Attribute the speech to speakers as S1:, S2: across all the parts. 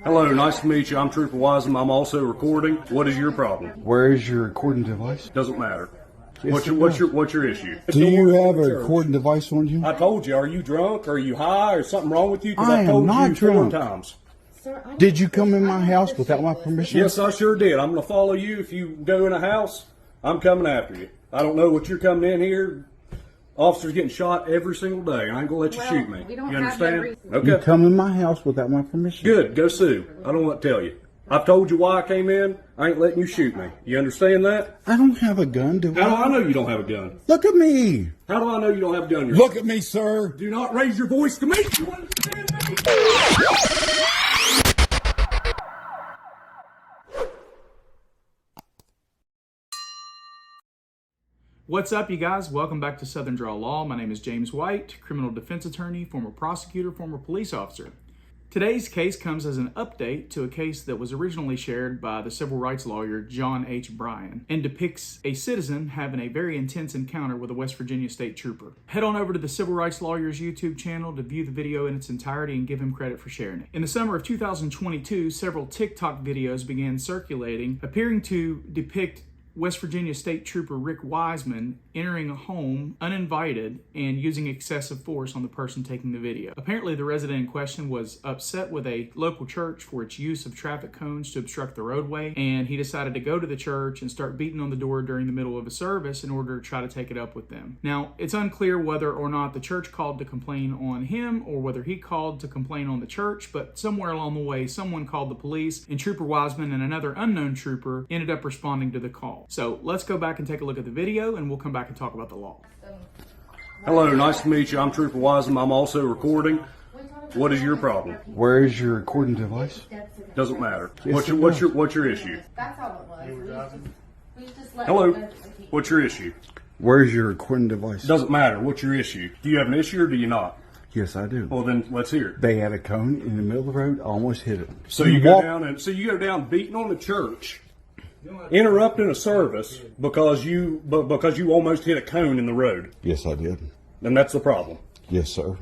S1: Hello, nice to meet you. I'm Trooper Wiseman. I'm also recording. What is your problem?
S2: Where is your recording device?
S1: Doesn't matter.
S2: Yes,
S1: What's your issue?
S2: Do you have a recording device on you?
S1: I told you. Are you drunk? Are you high? Or something wrong with you? Because
S2: I
S1: I told
S2: am not
S1: you
S2: drunk.
S1: 4 times.
S2: Did you come in my house without my permission?
S1: Yes, I sure did. I'm going to follow you. If you go in a house, I'm coming after you. I don't know what you're coming in here. Officers getting shot every single day. I ain't going to let you shoot me.
S3: We don't
S1: You
S3: have
S1: understand?
S3: that
S1: Okay.
S2: You come in my house without my permission?
S1: Good. Go sue. I don't want to tell you. I've told you why I came in. I ain't letting you shoot me. You understand that?
S2: I don't have a gun, do
S1: How do
S2: I?
S1: I know you don't have a gun?
S2: Look at me.
S1: How do I know you don't have a gun?
S2: Look at me, sir.
S1: Do not raise your voice to me. You understand me?
S4: What's up, you guys? Welcome back to Southern Draw Law. My name is James White, criminal defense attorney, former prosecutor, former police officer. Today's case comes as an update to a case that was originally shared by the civil rights lawyer John H. Bryan and depicts a citizen having a very intense encounter with a West Virginia state trooper. Head on over to the civil rights lawyer's YouTube channel to view the video in its entirety and give him credit for sharing it. In the summer of 2022, several TikTok videos began circulating appearing to depict West Virginia State Trooper Rick Wiseman entering a home uninvited and using excessive force on the person taking the video. Apparently, the resident in question was upset with a local church for its use of traffic cones to obstruct the roadway, and he decided to go to the church and start beating on the door during the middle of a service in order to try to take it up with them. Now, it's unclear whether or not the church called to complain on him or whether he called to complain on the church, but somewhere along the way, someone called the police, and Trooper Wiseman and another unknown trooper ended up responding to the call. So let's go back and take a look at the video, and we'll come back and talk about the law.
S1: Hello, nice to meet you. I'm Trooper Wiseman. I'm also recording. What is your problem?
S2: Where is your recording device?
S1: Doesn't matter.
S2: Yes,
S1: What's your issue?
S3: That's all it was. We just let
S1: Hello.
S3: them know.
S1: What's your issue?
S2: Where is your recording device?
S1: Doesn't matter. What's your issue? Do you have an issue or do you not?
S2: Yes, I do.
S1: Well, then let's hear it.
S2: They had a cone in the middle of the road. I almost hit it.
S1: So you go down beating on the church, interrupting a service because you almost hit a cone in the road,
S2: Yes, I did.
S1: and that's the problem.
S2: Yes, sir.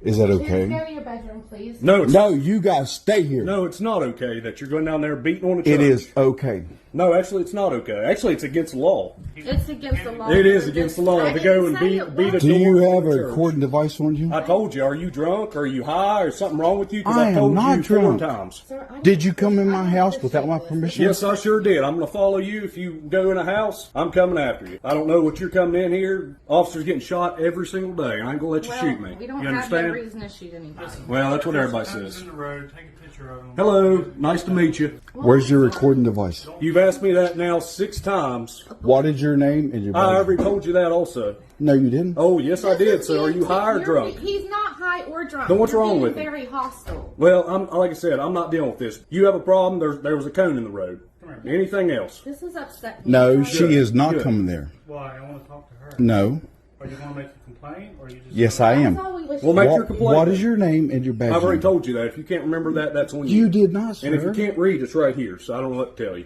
S2: Is that
S3: Please go
S2: okay?
S3: to your bedroom, please.
S1: No,
S2: No, you guys stay here.
S1: no, it's not okay that you're going down there beating on a church.
S2: It is okay.
S1: No, actually, it's not okay. Actually, it's against the law.
S3: It's against the law.
S1: It is against the law
S3: I
S1: to go and
S3: didn't say
S1: beat
S3: it
S1: a
S3: was.
S2: Do you
S1: door
S2: have
S1: in
S2: a
S1: church.
S2: recording device on you?
S1: I told you. Are you drunk? Are you high? Or something wrong with you? Because
S2: I
S1: I
S2: am
S1: told
S2: not
S1: you
S2: drunk.
S1: 4 times.
S3: Sir, I
S2: Did you come in my
S3: I
S2: house
S3: have
S2: without my
S3: to
S2: permission?
S1: Yes, I sure did. I'm going to follow you. If you go in a house, I'm coming after you. I don't know what you're coming in here. Officers getting shot every single day. I ain't going to let you shoot me.
S3: We don't
S1: You
S3: have no
S1: understand?
S3: reason to shoot anybody.
S1: Well, that's what everybody says.
S5: In the road, take a picture of them.
S1: Hello. Nice to meet you.
S2: Where's your recording device?
S1: You've asked me that now 6 times.
S2: What is your name and your
S1: I
S2: badge?
S1: already told you that also.
S2: No, you didn't.
S1: Oh, yes, I did. So are you high or drunk?
S3: He's not high or drunk.
S1: Then what's
S3: You're
S1: wrong
S3: being
S1: with him?
S3: very hostile.
S1: Well, like I said, I'm not dealing with this. You have a problem. There was a cone in the road. Anything else?
S3: This is upset me.
S2: No, she is not
S1: Good.
S2: coming there.
S5: Why? I want to talk to her.
S2: No.
S5: Are you going to make a complaint, or you just?
S2: Yes, I
S3: That's
S2: am.
S3: all we wish.
S1: Well, make
S2: What-
S1: your complaint.
S2: What is your name and your badge?
S1: I've already
S2: number?
S1: told you that. If you can't remember that, that's on you.
S2: You did not, sir.
S1: And if you can't read, it's right here. So I don't know what to tell you.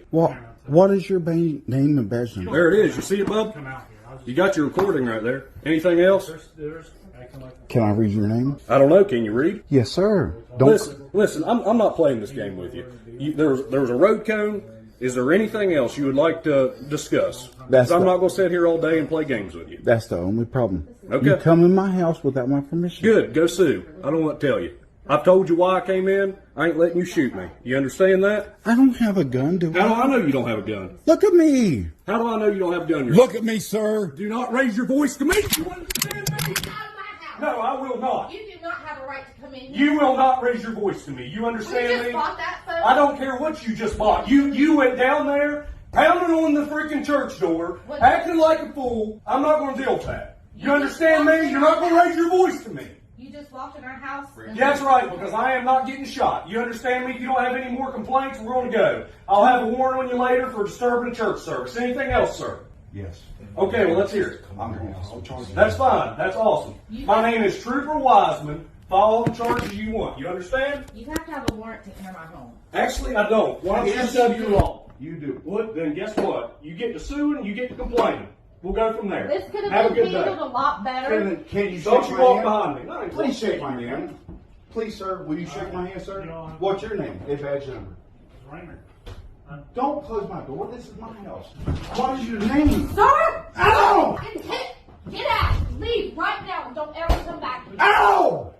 S2: What is your name and badge number?
S1: There it is. You see it, bub?
S5: Come out here. I'll just,
S1: You got your recording right there. Anything else?
S5: there's acting like.
S2: Can I read your name?
S1: I don't know. Can you read?
S2: Yes, sir. Don't.
S1: Listen. I'm not playing this game with you. There was a road cone. Is there anything else you would like to discuss?
S2: That's
S1: 'Cause I'm
S2: the-
S1: not going to sit here all day and play games with you.
S2: That's the only problem.
S1: Okay.
S2: You come in my house without my permission.
S1: Good. Go sue. I don't want to tell you. I've told you why I came in. I ain't letting you shoot me. You understand that?
S2: I don't have a gun, do
S1: How do
S2: I?
S1: I know you don't have a gun?
S2: Look at me.
S1: How do I know you don't have a gun?
S2: Look at me, sir.
S1: Do not raise your voice to me. You understand me?
S3: Get out of my house.
S1: No, I will not.
S3: You do not have a right to come in here.
S1: You will not raise your voice to me. You
S3: We
S1: understand
S3: just
S1: me?
S3: bought that phone.
S1: I don't care what you just bought. You went down there, pounding on the freaking church door,
S3: What?
S1: acting like a fool. I'm not going to deal with that. You understand me? You're not going to raise your voice to me.
S3: You just walked in our house. and-
S1: That's right, because I am not getting shot. You understand me? If you don't have any more complaints, we're going to go. I'll have a warrant on you later for disturbing a church service. Anything else, sir?
S2: Yes.
S1: Okay, well, let's hear it.
S2: I'll charge you.
S1: That's fine. That's awesome. My name is Trooper Wiseman. Follow the charges you want. You understand?
S3: You have to have a warrant to enter my home.
S1: Actually, I don't. Why don't you just tell you law?
S2: You do.
S1: Well, then guess what? You get to suing and you get to complaining. We'll go from there.
S3: This could
S1: Have
S3: have
S1: a
S3: been
S1: good day.
S3: handled a lot better.
S2: Can you
S1: Don't
S2: shake
S1: you
S2: my
S1: walk
S2: hand?
S1: behind me. No,
S2: Please shake my hand. Please, sir, will you shake my hand, sir?
S5: No.
S2: What's your name and badge number?
S5: It's Raymond.
S2: Don't close my door. This is my house. What is your name?
S3: Sir!
S2: Ow!
S3: Get out! Leave right now and don't ever come back here.
S2: Ow!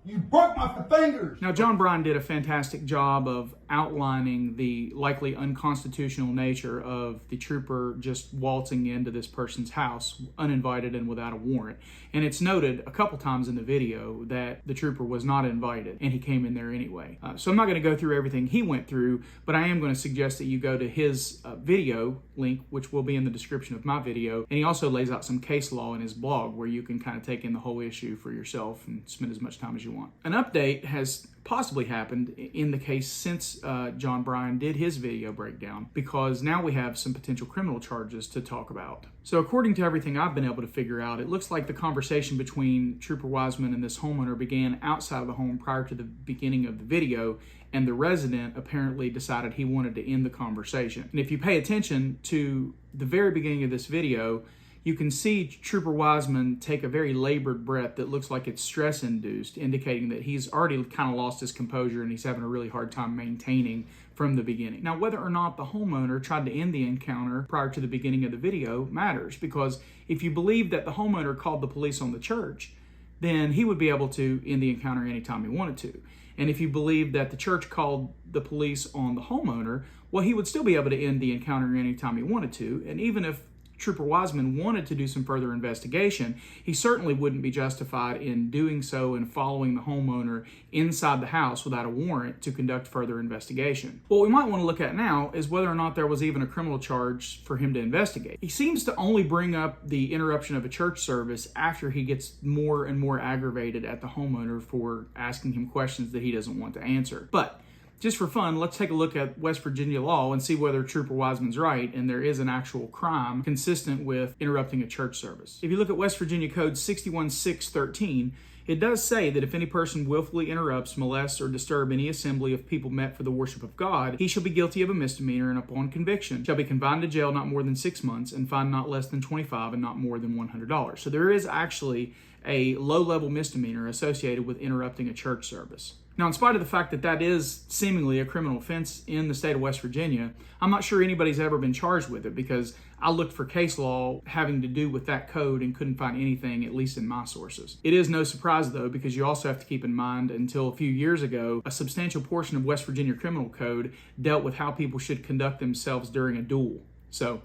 S2: You broke my fingers.
S4: Now, John Bryan did a fantastic job of outlining the likely unconstitutional nature of the trooper just waltzing into this person's house uninvited and without a warrant. And it's noted a couple times in the video that the trooper was not invited and he came in there anyway. So I'm not going to go through everything he went through, but I am going to suggest that you go to his video link, which will be in the description of my video. And he also lays out some case law in his blog where you can kind of take in the whole issue for yourself and spend as much time as you want. An update has possibly happened in the case since John Bryan did his video breakdown, because now we have some potential criminal charges to talk about. So according to everything I've been able to figure out, it looks like the conversation between Trooper Wiseman and this homeowner began outside of the home prior to the beginning of the video, and the resident apparently decided he wanted to end the conversation. And if you pay attention to the very beginning of this video, you can see Trooper Wiseman take a very labored breath that looks like it's stress-induced, indicating that he's already kind of lost his composure and he's having a really hard time maintaining from the beginning. Now, whether or not the homeowner tried to end the encounter prior to the beginning of the video matters, because if you believe that the homeowner called the police on the church, then he would be able to end the encounter anytime he wanted to. And if you believe that the church called the police on the homeowner, well, he would still be able to end the encounter anytime he wanted to. And even if Trooper Wiseman wanted to do some further investigation, he certainly wouldn't be justified in doing so and following the homeowner inside the house without a warrant to conduct further investigation. What we might want to look at now is whether or not there was even a criminal charge for him to investigate. He seems to only bring up the interruption of a church service after he gets more and more aggravated at the homeowner for asking him questions that he doesn't want to answer. But just for fun, let's take a look at West Virginia law and see whether Trooper Wiseman's right and there is an actual crime consistent with interrupting a church service. If you look at West Virginia Code 61-613, it does say that if any person willfully interrupts, molests, or disturbs any assembly of people met for the worship of God, he shall be guilty of a misdemeanor, and upon conviction shall be confined to jail not more than 6 months and fined not less than $25 and not more than $100. So there is actually a low-level misdemeanor associated with interrupting a church service. Now, in spite of the fact that that is seemingly a criminal offense in the state of West Virginia, I'm not sure anybody's ever been charged with it, because I looked for case law having to do with that code and couldn't find anything, at least in my sources. It is no surprise, though, because you also have to keep in mind, until a few years ago, a substantial portion of West Virginia criminal code dealt with how people should conduct themselves during a duel. So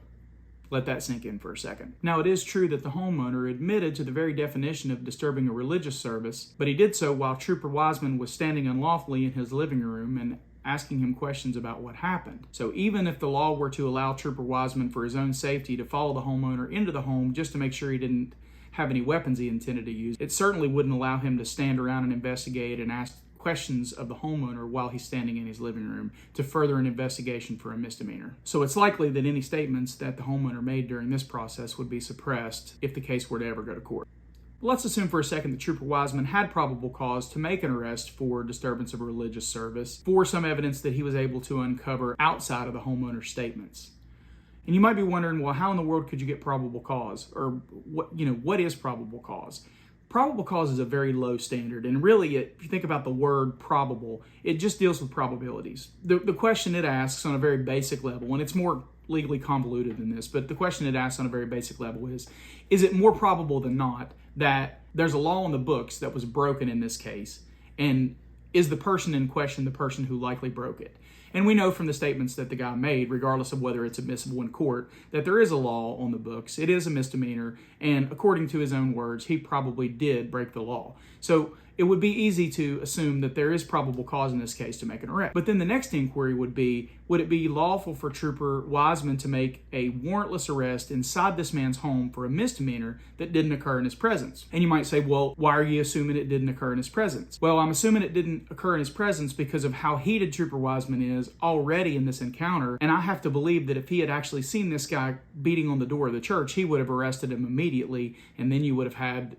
S4: let that sink in for a second. Now, it is true that the homeowner admitted to the very definition of disturbing a religious service, but he did so while Trooper Wiseman was standing unlawfully in his living room and asking him questions about what happened. So even if the law were to allow Trooper Wiseman, for his own safety, to follow the homeowner into the home just to make sure he didn't have any weapons he intended to use, it certainly wouldn't allow him to stand around and investigate and ask questions of the homeowner while he's standing in his living room to further an investigation for a misdemeanor. So it's likely that any statements that the homeowner made during this process would be suppressed if the case were to ever go to court. Let's assume for a second that Trooper Wiseman had probable cause to make an arrest for disturbance of a religious service for some evidence that he was able to uncover outside of the homeowner's statements. And you might be wondering, well, how in the world could you get probable cause? Or what is probable cause? Probable cause is a very low standard, and really, if you think about the word probable, it just deals with probabilities. The question it asks on a very basic level, and it's more legally convoluted than this, but the question it asks on a very basic level is it more probable than not that there's a law in the books that was broken in this case, and is the person in question the person who likely broke it? And we know from the statements that the guy made, regardless of whether it's admissible in court, that there is a law on the books. It is a misdemeanor, and according to his own words, he probably did break the law. So it would be easy to assume that there is probable cause in this case to make an arrest. But then the next inquiry would be, would it be lawful for Trooper Wiseman to make a warrantless arrest inside this man's home for a misdemeanor that didn't occur in his presence? And you might say, well, why are you assuming it didn't occur in his presence? Well, I'm assuming it didn't occur in his presence because of how heated Trooper Wiseman is already in this encounter, and I have to believe that if he had actually seen this guy beating on the door of the church, he would have arrested him immediately, and then you would have had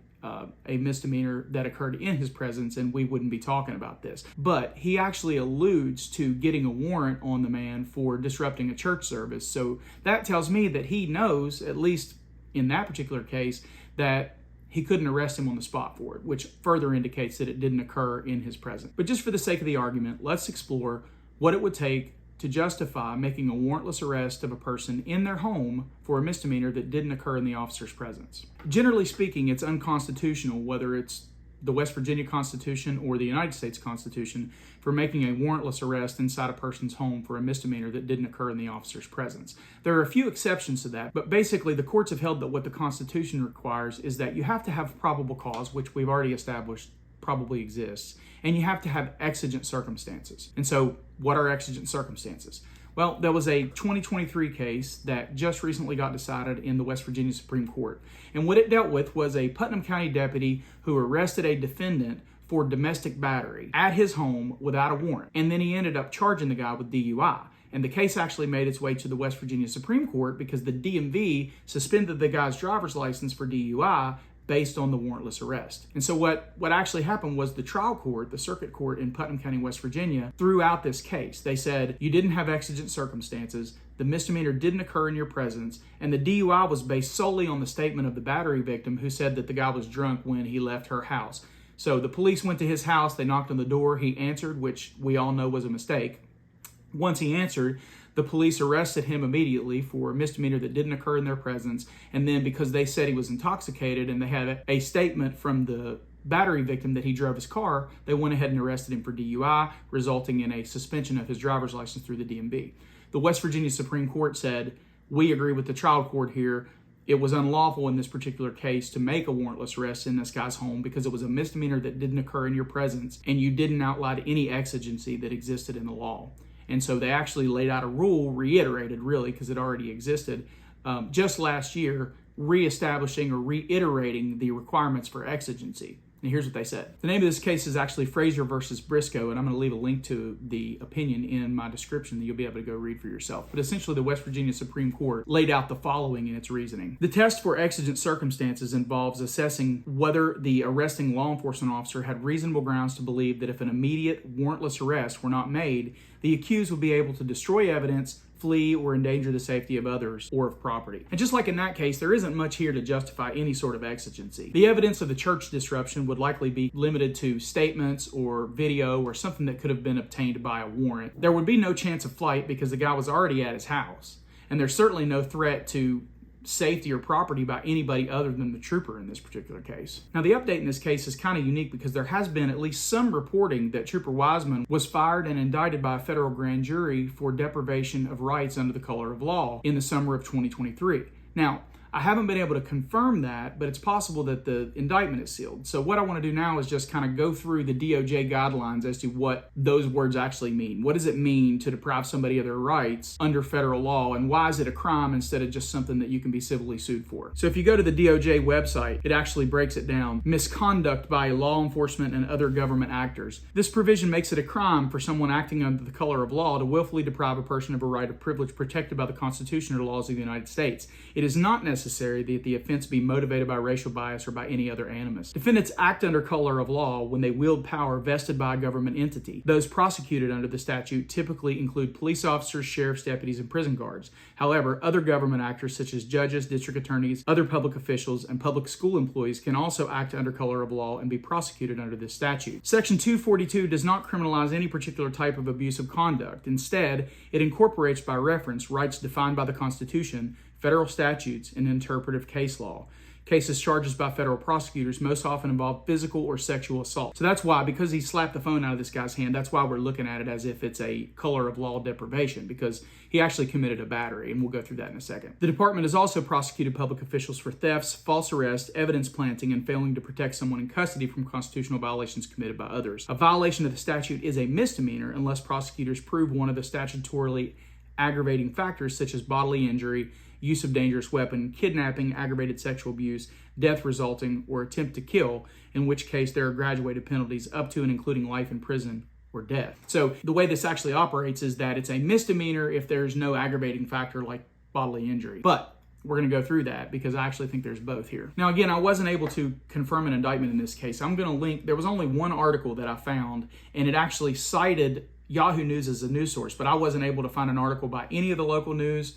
S4: a misdemeanor that occurred in his presence, and we wouldn't be talking about this. But he actually alludes to getting a warrant on the man for disrupting a church service. So that tells me that he knows, at least in that particular case, that he couldn't arrest him on the spot for it, which further indicates that it didn't occur in his presence. But just for the sake of the argument, let's explore what it would take to justify making a warrantless arrest of a person in their home for a misdemeanor that didn't occur in the officer's presence. Generally speaking, it's unconstitutional, whether it's the West Virginia Constitution or the United States Constitution, for making a warrantless arrest inside a person's home for a misdemeanor that didn't occur in the officer's presence. There are a few exceptions to that, but basically the courts have held that what the Constitution requires is that you have to have probable cause, which we've already established probably exists, and you have to have exigent circumstances. And so what are exigent circumstances? Well, there was a 2023 case that just recently got decided in the West Virginia Supreme Court. And what it dealt with was a Putnam County deputy who arrested a defendant for domestic battery at his home without a warrant. And then he ended up charging the guy with DUI. And the case actually made its way to the West Virginia Supreme Court because the DMV suspended the guy's driver's license for DUI based on the warrantless arrest. And so what actually happened was the trial court, the circuit court in Putnam County, West Virginia, threw out this case. They said, you didn't have exigent circumstances, the misdemeanor didn't occur in your presence, and the DUI was based solely on the statement of the battery victim who said that the guy was drunk when he left her house. So the police went to his house, they knocked on the door, he answered, which we all know was a mistake. Once he answered, the police arrested him immediately for a misdemeanor that didn't occur in their presence. And then because they said he was intoxicated and they had a statement from the battery victim that he drove his car, they went ahead and arrested him for DUI, resulting in a suspension of his driver's license through the DMV. The West Virginia Supreme Court said, we agree with the trial court here. It was unlawful in this particular case to make a warrantless arrest in this guy's home because it was a misdemeanor that didn't occur in your presence and you didn't outline any exigency that existed in the law. And so they actually laid out a rule, reiterated really, because it already existed, just last year, reestablishing or reiterating the requirements for exigency. And here's what they said. The name of this case is actually Frazier versus Briscoe, and I'm going to leave a link to the opinion in my description that you'll be able to go read for yourself. But essentially, the West Virginia Supreme Court laid out the following in its reasoning. The test for exigent circumstances involves assessing whether the arresting law enforcement officer had reasonable grounds to believe that if an immediate warrantless arrest were not made, the accused would be able to destroy evidence, flee, or endanger the safety of others or of property. And just like in that case, there isn't much here to justify any sort of exigency. The evidence of the church disruption would likely be limited to statements or video or something that could have been obtained by a warrant. There would be no chance of flight because the guy was already at his house. And there's certainly no threat to safety or property by anybody other than the trooper in this particular case. Now, the update in this case is kind of unique because there has been at least some reporting that Trooper Wiseman was fired and indicted by a federal grand jury for deprivation of rights under the color of law in the summer of 2023. Now, I haven't been able to confirm that, but it's possible that the indictment is sealed. So what I want to do now is just kind of go through the DOJ guidelines as to what those words actually mean. What does it mean to deprive somebody of their rights under federal law, and why is it a crime instead of just something that you can be civilly sued for? So if you go to the DOJ website, it actually breaks it down. Misconduct by law enforcement and other government actors. This provision makes it a crime for someone acting under the color of law to willfully deprive a person of a right of privilege protected by the Constitution or laws of the United States. It is not necessary that the offense be motivated by racial bias or by any other animus. Defendants act under color of law when they wield power vested by a government entity. Those prosecuted under the statute typically include police officers, sheriff's deputies, and prison guards. However, other government actors such as judges, district attorneys, other public officials, and public school employees can also act under color of law and be prosecuted under this statute. Section 242 does not criminalize any particular type of abusive conduct. Instead, it incorporates by reference rights defined by the Constitution, federal statutes, and interpretive case law. Cases charged by federal prosecutors most often involve physical or sexual assault. So that's why, because he slapped the phone out of this guy's hand, that's why we're looking at it as if it's a color of law deprivation, because he actually committed a battery, and we'll go through that in a second. The department has also prosecuted public officials for thefts, false arrest, evidence planting, and failing to protect someone in custody from constitutional violations committed by others. A violation of the statute is a misdemeanor unless prosecutors prove one of the statutorily aggravating factors such as bodily injury, use of dangerous weapon, kidnapping, aggravated sexual abuse, death resulting, or attempt to kill, in which case there are graduated penalties up to and including life in prison or death. So the way this actually operates is that it's a misdemeanor if there's no aggravating factor like bodily injury. But we're going to go through that because I actually think there's both here. Now, again, I wasn't able to confirm an indictment in this case. I'm going to link, there was only one article that I found, and it actually cited Yahoo News as a news source, but I wasn't able to find an article by any of the local news,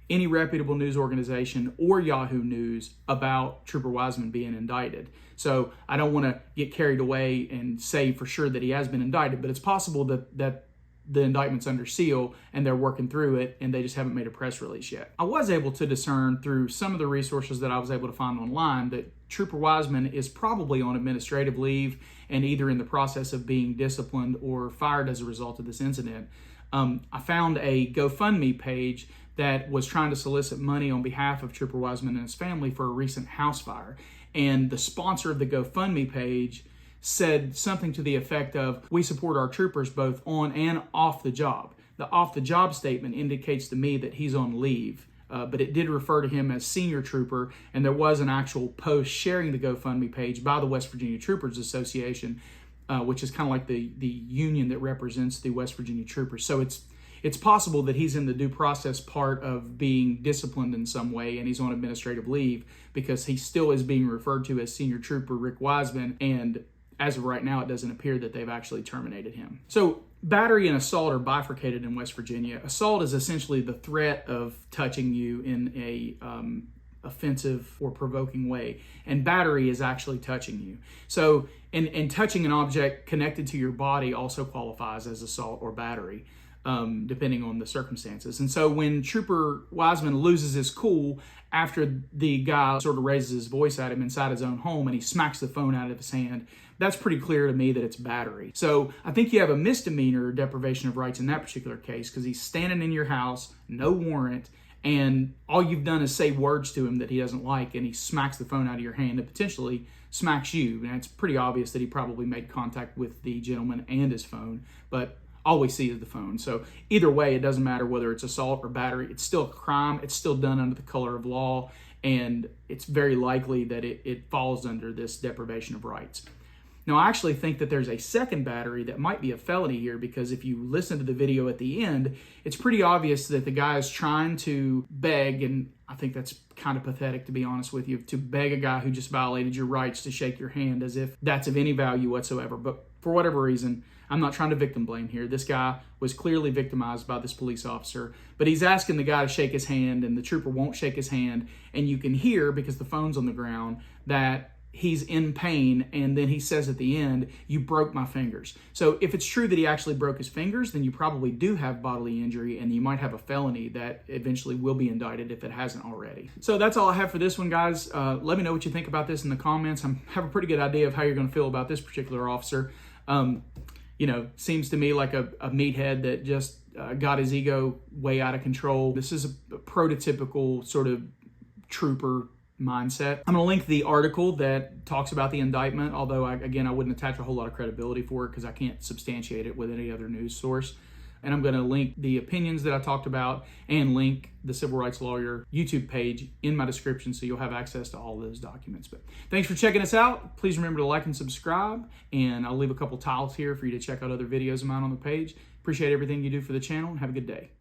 S4: any reputable news organization or Yahoo News about Trooper Wiseman being indicted. So I don't want to get carried away and say for sure that he has been indicted, but it's possible that the indictment's under seal and they're working through it and they just haven't made a press release yet. I was able to discern through some of the resources that I was able to find online that Trooper Wiseman is probably on administrative leave and either in the process of being disciplined or fired as a result of this incident. I found a GoFundMe page that was trying to solicit money on behalf of Trooper Wiseman and his family for a recent house fire. And the sponsor of the GoFundMe page said something to the effect of, "We support our troopers both on and off the job." The off the job statement indicates to me that he's on leave, but it did refer to him as senior trooper, and there was an actual post sharing the GoFundMe page by the West Virginia Troopers Association, which is kind of like the union that represents the West Virginia troopers. So it's possible that he's in the due process part of being disciplined in some way and he's on administrative leave because he still is being referred to as Senior Trooper Rick Wiseman, and as of right now, it doesn't appear that they've actually terminated him. So battery and assault are bifurcated in West Virginia. Assault is essentially the threat of touching you in a offensive or provoking way, and battery is actually touching you. So and touching an object connected to your body also qualifies as assault or battery, depending on the circumstances. And so when Trooper Wiseman loses his cool after the guy sort of raises his voice at him inside his own home and he smacks the phone out of his hand, that's pretty clear to me that it's battery. So I think you have a misdemeanor deprivation of rights in that particular case because he's standing in your house, no warrant, and all you've done is say words to him that he doesn't like, and he smacks the phone out of your hand and potentially smacks you. And it's pretty obvious that he probably made contact with the gentleman and his phone, but all we see is the phone. So either way, it doesn't matter whether it's assault or battery. It's still a crime. It's still done under the color of law, and it's very likely that it falls under this deprivation of rights. Now, I actually think that there's a second battery that might be a felony here because if you listen to the video at the end, it's pretty obvious that the guy is trying to beg, and I think that's kind of pathetic to be honest with you, to beg a guy who just violated your rights to shake your hand as if that's of any value whatsoever. But for whatever reason, I'm not trying to victim blame here. This guy was clearly victimized by this police officer, but he's asking the guy to shake his hand and the trooper won't shake his hand. And you can hear, because the phone's on the ground, that he's in pain, and then he says at the end, "You broke my fingers." So if it's true that he actually broke his fingers, then you probably do have bodily injury, and you might have a felony that eventually will be indicted if it hasn't already. So that's all I have for this one, guys. Let me know what you think about this in the comments. I have a pretty good idea of how you're going to feel about this particular officer. Seems to me like a meathead that just got his ego way out of control. This is a prototypical sort of trooper mindset. I'm going to link the article that talks about the indictment, although I wouldn't attach a whole lot of credibility for it because I can't substantiate it with any other news source. And I'm going to link the opinions that I talked about and link the Civil Rights Lawyer YouTube page in my description so you'll have access to all those documents. But thanks for checking us out. Please remember to like and subscribe, and I'll leave a couple tiles here for you to check out other videos of mine on the page. Appreciate everything you do for the channel, and have a good day.